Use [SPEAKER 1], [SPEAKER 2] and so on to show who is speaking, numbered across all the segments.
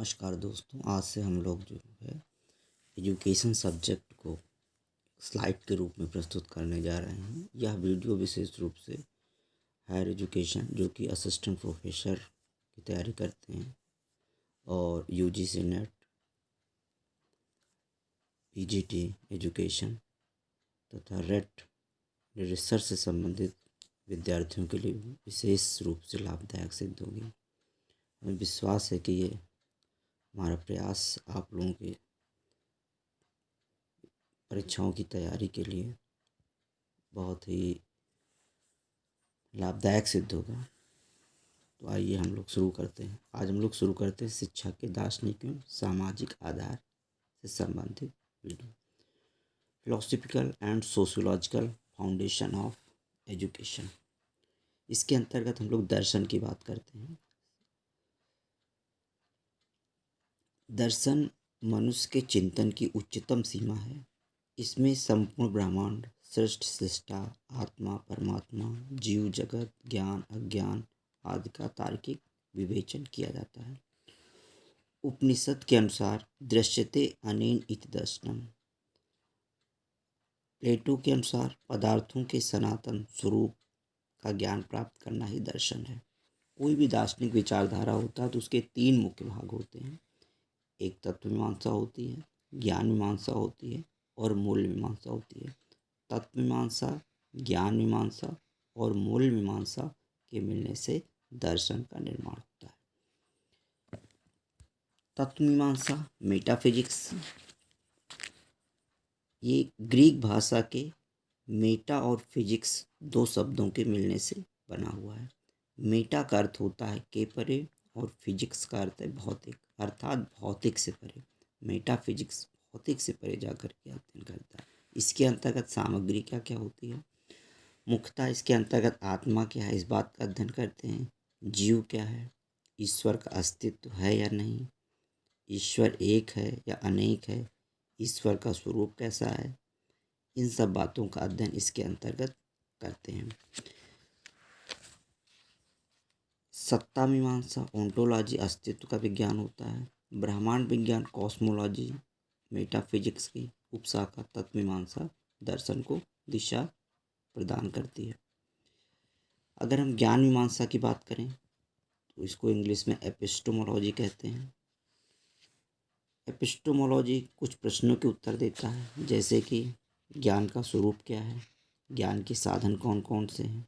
[SPEAKER 1] नमस्कार दोस्तों, आज से हम लोग जो है एजुकेशन सब्जेक्ट को स्लाइड के रूप में प्रस्तुत करने जा रहे हैं। यह वीडियो विशेष रूप से हायर एजुकेशन जो कि असिस्टेंट प्रोफेसर की तैयारी करते हैं और यूजीसी नेट, पीजीटी एजुकेशन तथा रेट रिसर्च से संबंधित विद्यार्थियों के लिए विशेष रूप से लाभदायक सिद्ध होगी। हमें विश्वास है कि ये हमारा प्रयास आप लोगों के परीक्षाओं की तैयारी के लिए बहुत ही लाभदायक सिद्ध होगा। तो आइए हम लोग शुरू करते हैं। आज हम लोग शुरू करते हैं शिक्षा के दार्शनिक एवं सामाजिक आधार से संबंधित video, philosophical and sociological foundation of education. इसके अंतर्गत हम लोग दर्शन की बात करते हैं। दर्शन मनुष्य के चिंतन की उच्चतम सीमा है। इसमें संपूर्ण ब्रह्मांड, सृष्टि, सृष्टा, आत्मा, परमात्मा, जीव जगत, ज्ञान, अज्ञान आदि का तार्किक विवेचन किया जाता है। उपनिषद के अनुसार दृश्यते अनेन इति दर्शनम। प्लेटो के अनुसार पदार्थों के सनातन स्वरूप का ज्ञान प्राप्त करना ही दर्शन है। कोई भी दार्शनिक विचारधारा होता है तो उसके तीन मुख्य भाग होते हैं। एक तत्व मीमांसा होती है, ज्ञान मीमांसा होती है और मूल मीमांसा होती है। तत्व मीमांसा, ज्ञान मीमांसा और मूल मीमांसा के मिलने से दर्शन का निर्माण होता है। तत्व मीमांसा, मेटाफिजिक्स, ये ग्रीक भाषा के मेटा और फिजिक्स दो शब्दों के मिलने से बना हुआ है। मेटा का अर्थ होता है के परे और फिजिक्स का अर्थ है भौतिक, अर्थात भौतिक से परे। मेटाफिजिक्स भौतिक से परे जाकर के अध्ययन करता है। इसके अंतर्गत सामग्री क्या क्या होती है? मुख्यतः इसके अंतर्गत आत्मा क्या है, इस बात का अध्ययन करते हैं। जीव क्या है, ईश्वर का अस्तित्व है या नहीं, ईश्वर एक है या अनेक है, ईश्वर का स्वरूप कैसा है, इन सब बातों का अध्ययन इसके अंतर्गत करते हैं। सत्ता मीमांसा, ओंटोलॉजी, अस्तित्व का विज्ञान होता है। ब्रह्मांड विज्ञान, कॉस्मोलॉजी, मेटाफिजिक्स की उपशाखा तत्व मीमांसा दर्शन को दिशा प्रदान करती है। अगर हम ज्ञान मीमांसा की बात करें तो इसको इंग्लिश में एपिस्टोमोलॉजी कहते हैं। एपिस्टोमोलॉजी कुछ प्रश्नों के उत्तर देता है, जैसे कि ज्ञान का स्वरूप क्या है, ज्ञान के साधन कौन कौन से हैं,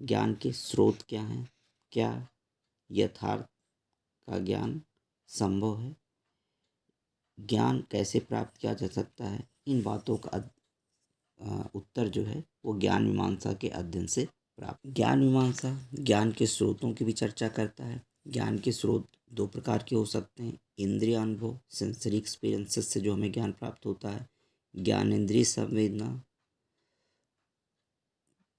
[SPEAKER 1] ज्ञान के स्रोत क्या हैं, क्या यथार्थ का ज्ञान संभव है, ज्ञान कैसे प्राप्त किया जा सकता है। इन बातों का उत्तर जो है वो ज्ञान मीमांसा के अध्ययन से प्राप्त। ज्ञान मीमांसा ज्ञान के स्रोतों की भी चर्चा करता है। ज्ञान के स्रोत दो प्रकार के हो सकते हैं। इंद्रिय अनुभव, सेंसरी एक्सपीरियंसेस से जो हमें ज्ञान प्राप्त होता है। ज्ञान इंद्रिय संवेदना,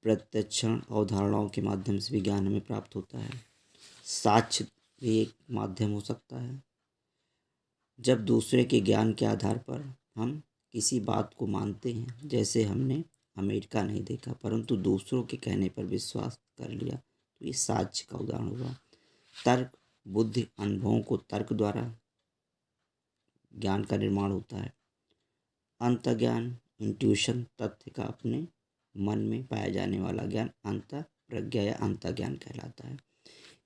[SPEAKER 1] प्रत्यक्षण, अवधारणाओं के माध्यम से भी ज्ञान हमें प्राप्त होता है। साक्ष्य भी एक माध्यम हो सकता है, जब दूसरे के ज्ञान के आधार पर हम किसी बात को मानते हैं। जैसे हमने अमेरिका नहीं देखा परंतु दूसरों के कहने पर विश्वास कर लिया, तो ये साक्ष्य का उदाहरण हुआ। तर्क, बुद्धि, अनुभवों को तर्क द्वारा ज्ञान का निर्माण होता है। अंतज्ञान, इंट्यूशन, तथ्य का अपने मन में पाया जाने वाला ज्ञान अंत प्रज्ञा या अंतज्ञान कहलाता है।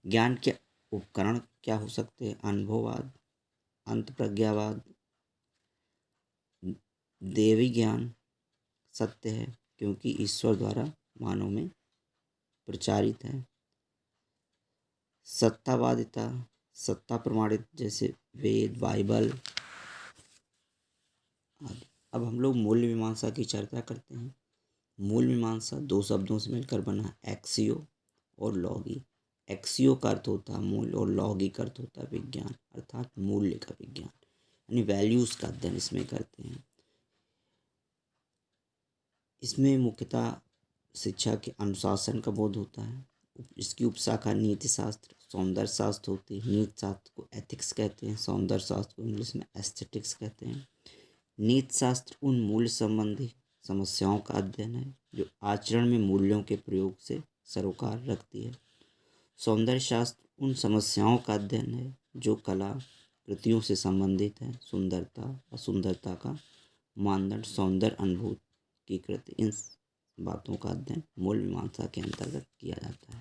[SPEAKER 1] ज्ञान के उपकरण क्या हो सकते हैं? अनुभववाद, अंत प्रज्ञावाद। देवी ज्ञान सत्य है क्योंकि ईश्वर द्वारा मानव में प्रचारित है। सत्तावादिता, सत्ता प्रमाणित, जैसे वेद, बाइबल आदि। अब हम लोग मूल मीमांसा की चर्चा करते हैं। मूल मीमांसा दो शब्दों से मिलकर बना है, एक्सियो और लॉगी। एक्सियो का अर्थ होता है मूल और लॉगी का अर्थ होता है विज्ञान, अर्थात मूल्य का विज्ञान, यानी वैल्यूज का अध्ययन इसमें करते हैं। इसमें मुख्यतः शिक्षा के अनुशासन का बोध होता है। इसकी उपशाखा नीति शास्त्र, सौंदर्य शास्त्र होती है। नीति शास्त्र को एथिक्स कहते हैं, सौंदर्य शास्त्र को इंग्लिश में एस्थेटिक्स कहते हैं। नीति शास्त्र उन मूल्य संबंधी समस्याओं का अध्ययन है जो आचरण में मूल्यों के प्रयोग से सरोकार रखती है। सौंदर्य शास्त्र उन समस्याओं का अध्ययन है जो कला, कृतियों से संबंधित है। सुंदरता और सुंदरता का मानदंड सौंदर्य अनुभूति की कृति, इन बातों का अध्ययन मूल मीमांसा के अंतर्गत किया जाता है।